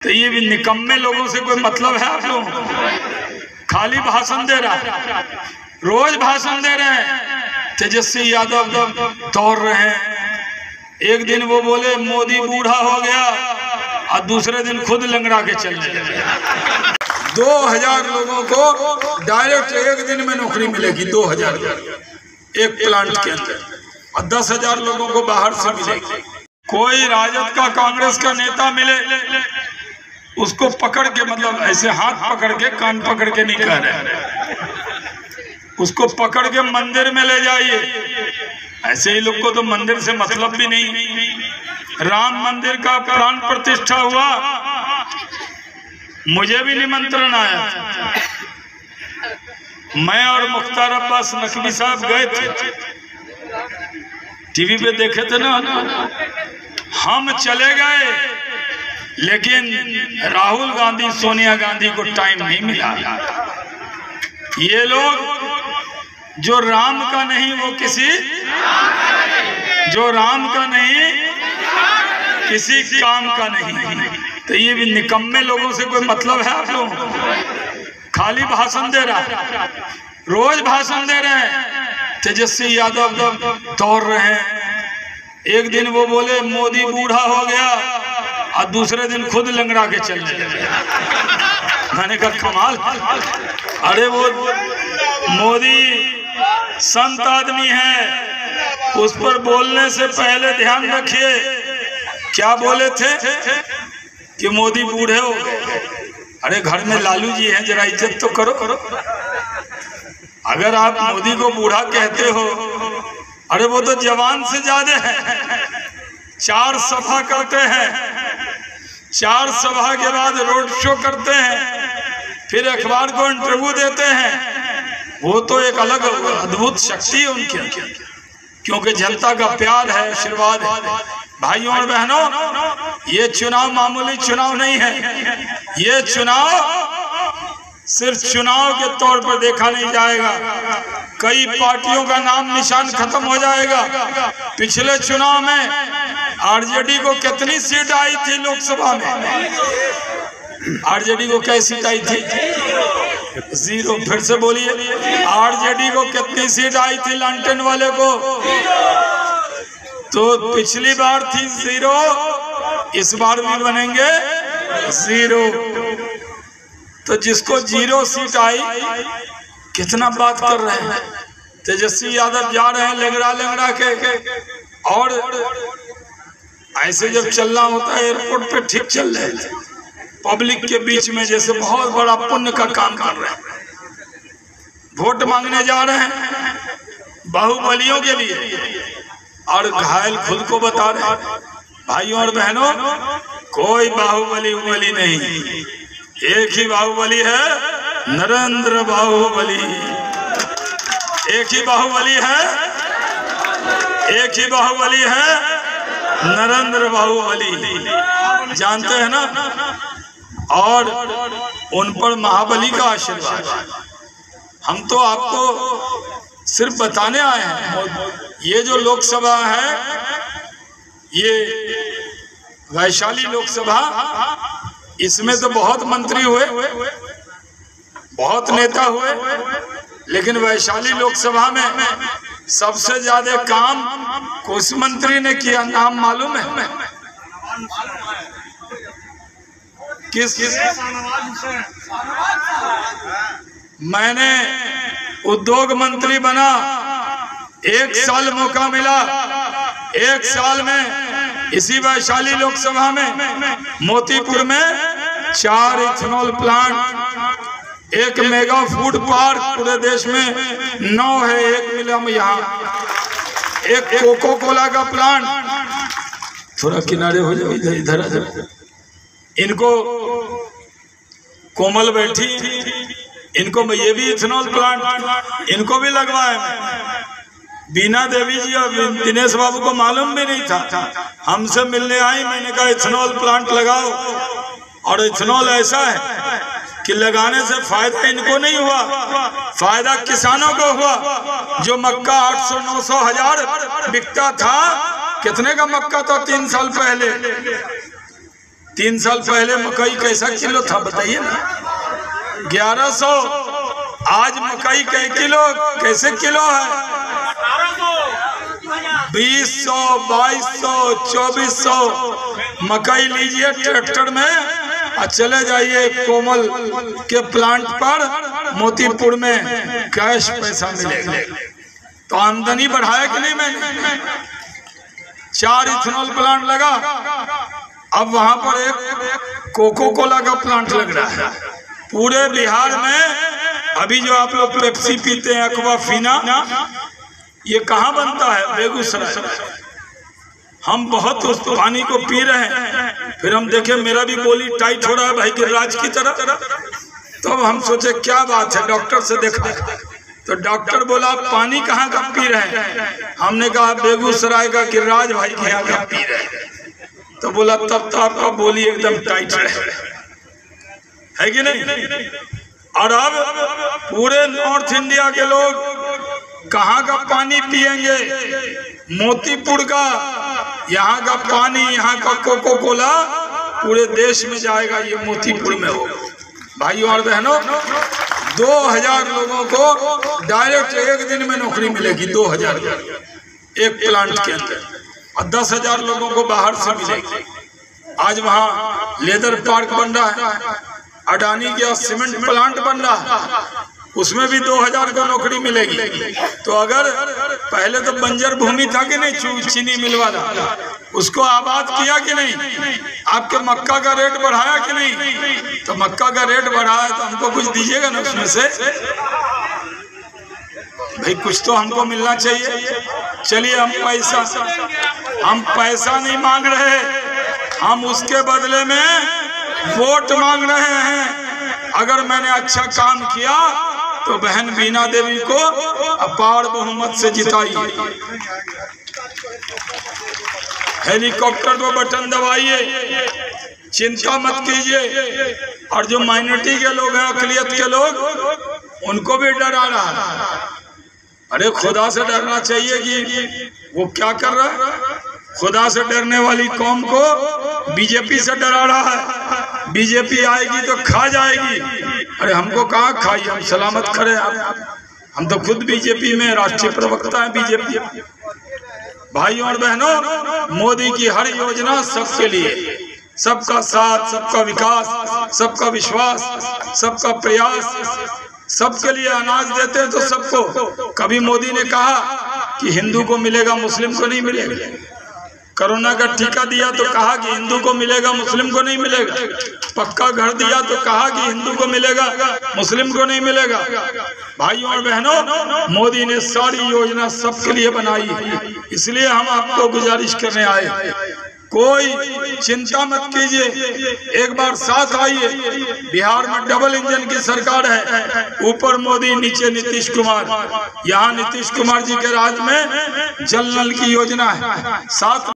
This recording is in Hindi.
तो ये भी निकम्मे लोगों से कोई मतलब है आप लोगों को? खाली भाषण दे रहा है, रोज भाषण दे रहे हैं। तेजस्वी यादव दौड़ रहे हैं। एक दिन वो बोले मोदी बूढ़ा हो गया और दूसरे दिन खुद लंगड़ा के चलने लगे। 2000 लोगों को डायरेक्ट एक दिन में नौकरी मिलेगी, 2000 एक प्लांट के अंदर, और 10,000 लोगों को बाहर से मिलेगी। कोई राजद का कांग्रेस का नेता मिले उसको पकड़ के, मतलब ऐसे हाथ पकड़ के कान पकड़ के नहीं कह रहे, उसको पकड़ के मंदिर में ले जाइए। ऐसे ही लोग को तो मंदिर से मतलब भी नहीं। राम मंदिर का प्राण प्रतिष्ठा हुआ, मुझे भी निमंत्रण आया, मैं और मुख्तार अब्बास नकवी साहब गए थे, टीवी पे देखे थे ना। हम चले गए, लेकिन राहुल गांधी सोनिया गांधी को टाइम नहीं मिला। ये लोग जो राम का नहीं वो किसी, जो राम का नहीं किसी काम का नहीं। तो ये भी निकम्मे लोगों से कोई मतलब है आप लोगों को? खाली भाषण दे रहा है, रोज भाषण दे रहे हैं। तेजस्वी यादव दौड़ रहे हैं। एक दिन वो बोले मोदी बूढ़ा हो गया और दूसरे दिन खुद लंगड़ा के चलने लगे। मैंने कहा कमाल। अरे वो मोदी संत आदमी है, उस पर बोलने से पहले ध्यान रखिए क्या बोले थे कि मोदी बूढ़े हो गए। अरे घर में लालू जी हैं, जरा इज्जत तो करो। अगर आप मोदी को बूढ़ा कहते हो, अरे वो तो जवान से ज्यादा है। 4 सभा करते हैं, 4 सभा के बाद रोड शो करते हैं, फिर अखबार को इंटरव्यू देते हैं। वो तो एक अलग अद्भुत शक्ति है उनकी, क्योंकि जनता का प्यार है, आशीर्वाद है। भाइयों और बहनों, ये चुनाव मामूली चुनाव नहीं है। ये चुनाव सिर्फ चुनाव के तौर पर देखा नहीं जाएगा। कई पार्टियों का नाम निशान खत्म हो जाएगा। पिछले चुनाव में आरजेडी को कितनी सीट आई थी लोकसभा में? आरजेडी को कैसी सीट आई थी? 0। फिर से बोलिए, आरजेडी को कितनी सीट आई थी लालटेन वाले को? तो पिछली बार थी 0, इस बार भी बनेंगे 0। तो जिसको 0 सीट आई, कितना बात कर रहे हैं। तेजस्वी यादव जा रहे हैं लंगड़ा के, और ऐसे जब चलना होता है एयरपोर्ट पे ठीक चल रहे हैं, पब्लिक के बीच में जैसे बहुत बड़ा पुण्य का काम कर रहे हैं। वोट मांगने जा रहे हैं बाहुबलियों के लिए, और घायल खुद को बता रहे हैं। भाइयों और बहनों, कोई बाहुबली नहीं, एक ही बाहुबली है, नरेंद्र बाहुबली। एक ही बाहुबली है, एक ही बाहुबली है, नरेंद्र बाहुबली। जानते हैं ना? और उन पर महाबली का आशीर्वाद। हम तो आपको सिर्फ बताने आए हैं। ये जो लोकसभा है, ये वैशाली लोकसभा, इसमें तो बहुत मंत्री हुए, बहुत नेता हुए, लेकिन वैशाली लोकसभा में सबसे ज्यादा काम किस मंत्री ने किया? नाम मालूम है? किस? मैंने उद्योग मंत्री बना, 1 साल मौका मिला। 1 साल में इसी वैशाली लोकसभा में मोतीपुर में 4 ethanol plant, 1 mega food park, पूरे देश में 9 है, 1 मिला यहाँ, 1 कोको कोला का प्लांट। थोड़ा किनारे हो जाओ, इधर आ जाओ। इनको कोमल बैठी, इनको ये भी इथेनॉल प्लांट इनको भी लगवाए। बीना देवी जी और दिनेश बाबू को मालूम भी नहीं था, हमसे मिलने आई। मैंने कहा इथेनॉल प्लांट लगाओ, और इथेनॉल ऐसा है कि लगाने से फायदा इनको नहीं हुआ, फायदा किसानों को हुआ। जो मक्का 800, 900, 1000 बिकता था, कितने का मक्का था 3 साल पहले? 3 साल पहले मकई कैसा किलो था बताइए ना, 1100। आज मकई कै किलो कैसे किलो है? 2000, 2200, 2400। मकई लीजिए ट्रैक्टर में और चले जाइए कोमल के प्लांट पर, मोतीपुर में कैश पैसा मिलेगा। तो आमदनी बढ़ाया कि नहीं मैंने? 4 इथेनॉल प्लांट लगा, अब वहां पर एक कोको कोला का प्लांट लग रहा है। पूरे बिहार में अभी जो आप लोग पेप्सी पीते हैं, एक्वाफीना, ये कहाँ बनता है? बेगूसराय। हम बहुत उस पानी को पी रहे हैं, फिर हम देखे मेरा भी बोली टाइट हो रहा है भाई गिरिराज की तरह। तो अब हम सोचे क्या बात है, डॉक्टर से देखा तो डॉक्टर बोला पानी कहाँ का पी रहे हैं? हमने कहा बेगूसराय का गिरिराज भाई के यहाँ का पी रहे हैं। तो बोला तब तो आपका बोली एकदम टाइट है कि नहीं? और अब पूरे नॉर्थ इंडिया के लोग कहाँ का पानी पिएंगे? मोतीपुर का। यहाँ का पानी, यहाँ का कोको कोला पूरे देश में जाएगा, ये मोतीपुर में होगा। भाइयों और बहनों, 2000 लोगों को डायरेक्ट एक दिन में नौकरी मिलेगी, 2000 एक प्लांट के अंदर, और 10,000 लोगों को बाहर से मिलेगी। आज वहाँ लेदर पार्क बन रहा है, अडानी का सीमेंट प्लांट बन रहा है, उसमें भी 2000 को नौकरी मिलेगी। तो अगर पहले तो बंजर भूमि था कि नहीं, चीनी मिल वाला, उसको आबाद किया कि नहीं? आपके मक्का का रेट बढ़ाया कि नहीं? तो मक्का का रेट बढ़ाया तो हमको कुछ दीजिएगा ना उसमें से, भाई कुछ तो हमको मिलना चाहिए। चलिए हम पैसा नहीं मांग रहे, हम उसके बदले में वोट मांग रहे हैं। अगर मैंने अच्छा काम किया तो बहन बीना देवी को अपार बहुमत से जिताइए। हेलीकॉप्टर पर बटन दबाइए, चिंता मत कीजिए। और जो माइनॉरिटी के लोग हैं, अकलियत के लोग, उनको भी डरा रहा है। अरे खुदा से डरना चाहिए कि वो क्या कर रहा है। खुदा से डरने वाली कौम को बीजेपी से डरा रहा है। बीजेपी आएगी तो खा जाएगी। अरे हमको कहाँ खाई, हम सलामत खड़े। हम तो खुद बीजेपी में राष्ट्रीय प्रवक्ता हैं बीजेपी। भाइयों और बहनों, मोदी की हर योजना सबके लिए, सबका साथ, सबका विकास, सबका विश्वास, सबका प्रयास, सबके लिए अनाज देते हैं तो सबको। कभी मोदी ने कहा कि हिंदू को मिलेगा, मुस्लिम को नहीं मिलेगा। कोरोना का टीका दिया तो कहा कि हिंदू को मिलेगा, मुस्लिम को नहीं मिलेगा। पक्का घर दिया तो कहा कि हिंदू को मिलेगा, मुस्लिम को नहीं मिलेगा। भाइयों और बहनों, मोदी ने सारी योजना सबके लिए बनाई, इसलिए हम आपको गुजारिश करने आए, कोई चिंता मत कीजिए, एक बार साथ आइए। बिहार में डबल इंजन की सरकार है, ऊपर मोदी, नीचे नीतीश कुमार। यहाँ नीतीश कुमार जी के राज में जल नल की योजना है, साथ